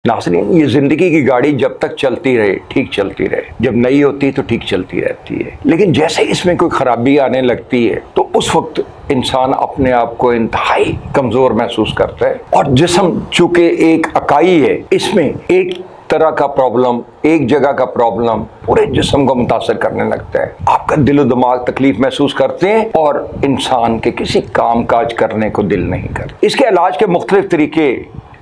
नाज़रीन, ये ज़िंदगी की गाड़ी जब तक चलती रहे ठीक चलती रहे, जब नई होती है तो ठीक चलती रहती है, लेकिन जैसे इसमें कोई ख़राबी आने लगती है तो उस वक्त इंसान अपने आप को इंतहाई कमज़ोर महसूस करता है। और जिस्म चूँकि एक इकाई है, इसमें एक तरह का प्रॉब्लम, एक जगह का प्रॉब्लम पूरे जिस्म को मुतासर करने लगता है। आपका दिल दिमाग तकलीफ महसूस करते हैं और इंसान के किसी काम काज करने को दिल नहीं करता। इसके इलाज के मुख्तलिफ तरीके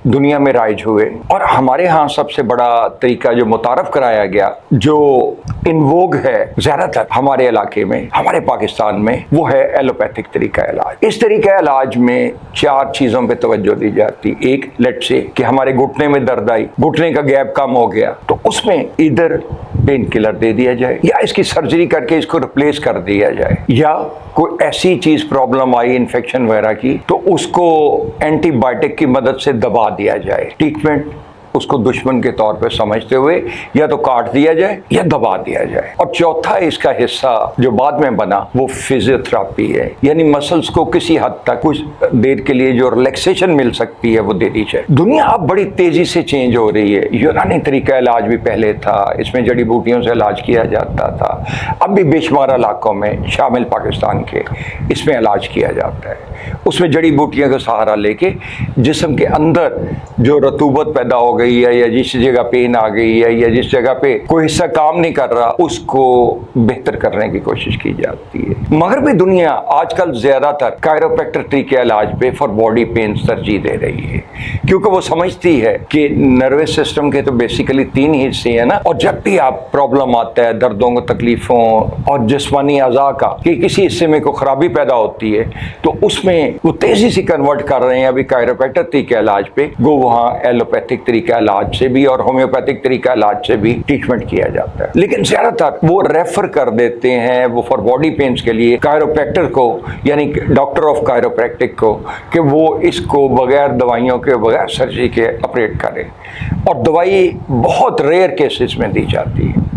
दुनिया में राइज हुए और हमारे यहाँ सबसे बड़ा तरीका जो मुतारफ कराया गया, जो इनवोग है ज़्यादातर हमारे इलाके में, हमारे पाकिस्तान में, वो है एलोपैथिक तरीका इलाज। इस तरीका इलाज में 4 चीज़ों पे तवज्जो दी जाती। एक, लेट से कि हमारे घुटने में दर्द आई, घुटने का गैप कम हो गया, तो उसमें इधर पेन किलर दे दिया जाए या इसकी सर्जरी करके इसको रिप्लेस कर दिया जाए, या कोई ऐसी चीज़ प्रॉब्लम आई इन्फेक्शन वगैरह की तो उसको एंटीबायोटिक की मदद से दबा दिया जाए। ट्रीटमेंट उसको दुश्मन के तौर पे समझते हुए या तो काट दिया जाए या दबा दिया जाए। और चौथा इसका हिस्सा जो बाद में बना वो फिजियोथेरेपी है, यानी मसल्स को किसी हद तक कुछ देर के लिए जो रिलैक्सेशन मिल सकती है वो दे दी जाए। दुनिया अब बड़ी तेजी से चेंज हो रही है। यूनानी तरीका इलाज भी पहले था, इसमें जड़ी बूटियों से इलाज किया जाता था। अब भी बेशुमार इलाकों में शामिल पाकिस्तान के इसमें इलाज किया जाता है। उसमें जड़ी बूटियों का सहारा लेके जिस्म के अंदर जो रतूबत पैदा हो गई है या जिस जगह पेन आ गई है या जिस जगह पे कोई हिस्सा काम नहीं कर रहा उसको बेहतर करने की कोशिश की जाती है। मगरबी दुनिया आजकल ज्यादातर कायरोप्रैक्टर तरीके इलाज पे फॉर बॉडी पेन तरजीह दे रही है, क्योंकि वो समझती है कि नर्वस सिस्टम के तो बेसिकली 3 ही हिस्से हैं ना, और जब भी आप प्रॉब्लम आता है दर्दों तकलीफों और जिस्मानी अज़ा का कि किसी हिस्से में कोई खराबी पैदा होती है तो उसमें वो तेजी से कन्वर्ट कर रहे हैं अभी कायरोप्रैक्टर तरीके इलाज पे। वो वहाँ एलोपैथिक तरीका इलाज से भी और होम्योपैथिक तरीका इलाज से भी ट्रीटमेंट किया जाता है, लेकिन ज्यादातर वो रेफर कर देते हैं वो फॉर बॉडी पेन्स के लिए कायरोप्रैक्टर को, यानी डॉक्टर ऑफ कायरोप्रैक्टिक को, कि वो इसको बगैर दवाइयों के बगैर सर्जरी के ऑपरेट करें। और दवाई बहुत रेयर केसेस में दी जाती है।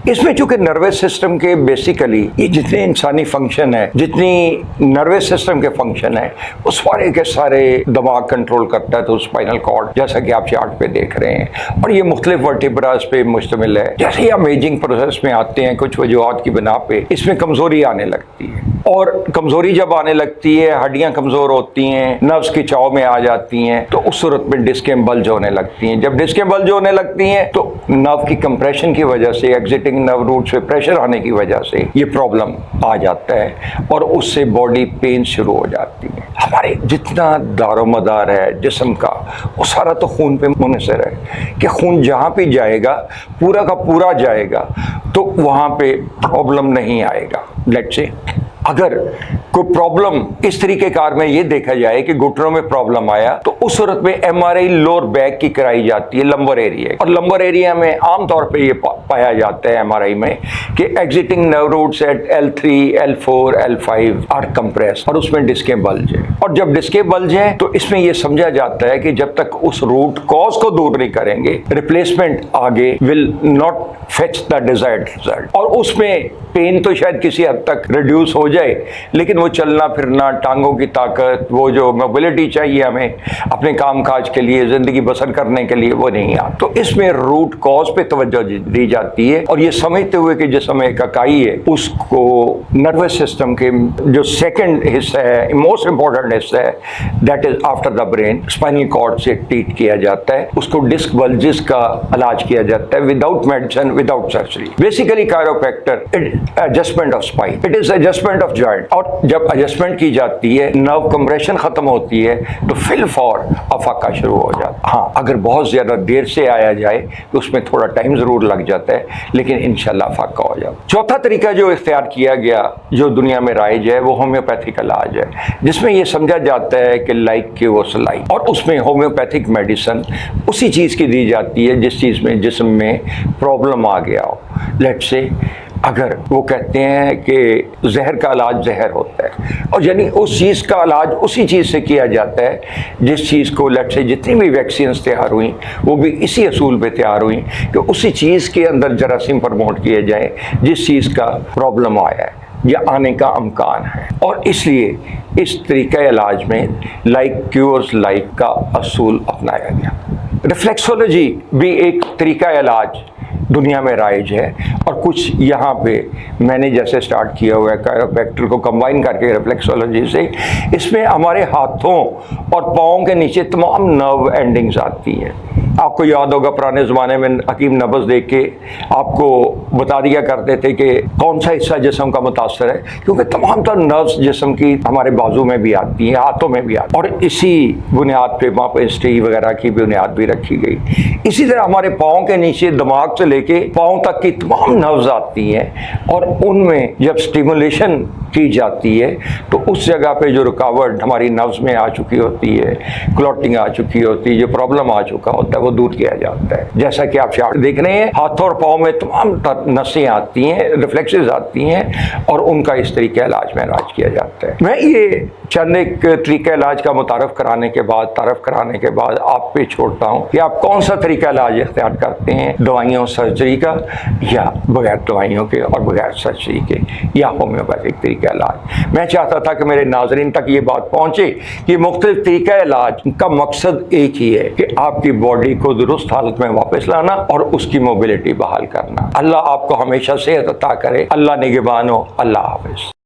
इसमें चूंकि नर्वस सिस्टम के बेसिकली ये जितने इंसानी फंक्शन है, जितनी नर्वस सिस्टम के फंक्शन है, वो सारे के सारे दिमाग कंट्रोल करता है। तो स्पाइनल कॉर्ड जैसा कि आप चार्ट पे देख रहे हैं, और ये मुख्तलिफ वर्टिब्रास पे मुश्तमिल है। जैसे ही हम एजिंग प्रोसेस में आते हैं कुछ वजूहात की बिना पे इसमें कमजोरी आने लगती है, और कमजोरी जब आने लगती है, हड्डियां कमजोर होती हैं, नर्व्स की चाव में आ जाती हैं, तो उस सूरत में डिस्कें बल्ज होने लगती हैं। जब डिस्कें बल्ज होने लगती हैं तो नर्व की कंप्रेशन की वजह से, एग्जिटिंग नर्व रूट से प्रेशर आने की वजह से ये प्रॉब्लम आ जाता है और उससे बॉडी पेन शुरू हो जाती है। हमारे जितना दारोमदार है जिस्म का वो सारा तो खून पे मुनहसर है कि खून जहाँ पे जाएगा पूरा का पूरा जाएगा तो वहाँ पे प्रॉब्लम नहीं आएगा। लेट्स से अगर कोई प्रॉब्लम इस तरीके कार में ये देखा जाए कि घुटनों में प्रॉब्लम आया तो उस सूरत में एमआरआई लोअर बैक की कराई जाती है, लंबर एरिया। और लंबर एरिया में आमतौर पे ये पाया जाता है एमआरआई में कि existing nerve roots at L3, L4, L5 are compress और उसमें डिस्कें बल्ज है। और जब डिस्कें बल्ज है तो इसमें यह समझा जाता है कि जब तक उस रूट कॉज को दूर नहीं करेंगे रिप्लेसमेंट आगे will not fetch the desired result. और उसमें पेन तो शायद किसी हद तक रिड्यूस हो जाए, लेकिन वो चलना फिरना, टांगों की ताकत, वो जो मोबिलिटी चाहिए हमें अपने काम काज के लिए, जिंदगी बसर करने के लिए, वो नहीं आ। तो इसमें रूट कॉज पे तवज्जो दी जाती है और ये समझते हुए कि जिसमें एक इकाई है उसको नर्वस सिस्टम के जो सेकंड हिस्सा है, मोस्ट इंपॉर्टेंट हिस्सा है, that is after the brain, spinal cord से ट्रीट किया जाता है। उसको डिस्क बल्जिस का इलाज किया जाता है without medicine, without surgery. Basically chiropractor adjustment of spine, it is adjustment of joint. और जब एडजस्टमेंट की जाती है, नर्व कंप्रेशन खत्म होती है तो फिल फॉर अफाका शुरू हो जाता है। हाँ, अगर बहुत ज्यादा देर से आया जाए तो उसमें थोड़ा टाइम जरूर लग जाता है, लेकिन इंशाल्लाह अफाका हो जाता है। चौथा तरीका जो इख्तियार किया गया जो दुनिया में राइज है वो होम्योपैथिक इलाज है, जिसमें यह समझा जाता है कि लाइक क्यूर्स लाइक, और उसमें होम्योपैथिक मेडिसिन उसी चीज की दी जाती है जिस चीज में जिस्म में प्रॉब्लम आ गया हो। लेट्स से अगर वो कहते हैं कि जहर का इलाज जहर होता है, और यानी उस चीज़ का इलाज उसी चीज़ से किया जाता है जिस चीज़ को, लेट से जितनी भी वैक्सीन्स तैयार हुई वो भी इसी असूल पे तैयार हुई कि उसी चीज़ के अंदर जरासीम प्रमोट किए जाए जिस चीज़ का प्रॉब्लम आया है या आने का अमकान है। और इसलिए इस तरीका इलाज में लाइक क्यूर्स लाइक का असूल अपनाया गया। रिफ्लेक्सोलॉजी भी एक तरीका इलाज दुनिया में राइज है, और कुछ यहाँ पे मैंने जैसे स्टार्ट किया हुआ है कायरोप्रैक्टर को कंबाइन करके रिफ्लेक्सोलॉजी से। इसमें हमारे हाथों और पाँव के नीचे तमाम नर्व एंडिंग्स आती हैं। आपको याद होगा पुराने ज़माने में हकीम नब्ज़ देख के आपको बता दिया करते थे कि कौन सा हिस्सा जिस्म का मुतासर है, क्योंकि तमाम तर नर्व्स जिस्म की हमारे बाजू में भी आती हैं, हाथों में भी आती हैं, और इसी बुनियाद पे वहाँ पर हिस्ट्री वगैरह की बुनियाद भी रखी गई। इसी तरह हमारे पाँव के नीचे दिमाग से लेके पाँव तक की तमाम नर्व्स आती हैं, और उनमें जब स्टिमुलेशन की जाती है तो उस जगह पे जो रुकावट हमारी नर्व्स में आ चुकी होती है, क्लॉटिंग आ चुकी होती है, जो प्रॉब्लम आ चुका होता है, वो दूर किया जाता है। जैसा कि आप चार्ट देख रहे हैं, हाथों और पाँव में तमाम नसें आती हैं, रिफ्लेक्सेस आती हैं, और उनका इस तरीके इलाज में इलाज किया जाता है। मैं ये चंद एक तरीका इलाज का तारफ़ कराने के बाद आप पे छोड़ता हूँ कि आप कौन सा तरीका इलाज इख्तियार करते हैं, दवाइयों सर्जरी का, या बगैर दवाइयों के और बगैर सर्जरी के, या होम्योपैथिक तरीका इलाज। मैं चाहता था कि मेरे नाजरीन तक ये बात पहुँचे कि मुख्तलिफ तरीका इलाज का मकसद एक ही है कि आपकी बॉडी को दुरुस्त हालत में वापस लाना और उसकी मोबिलिटी बहाल करना। अल्लाह आपको हमेशा सेहत अता करे। अल्लाह निगहबान हो। अल्लाह हाफ़िज़।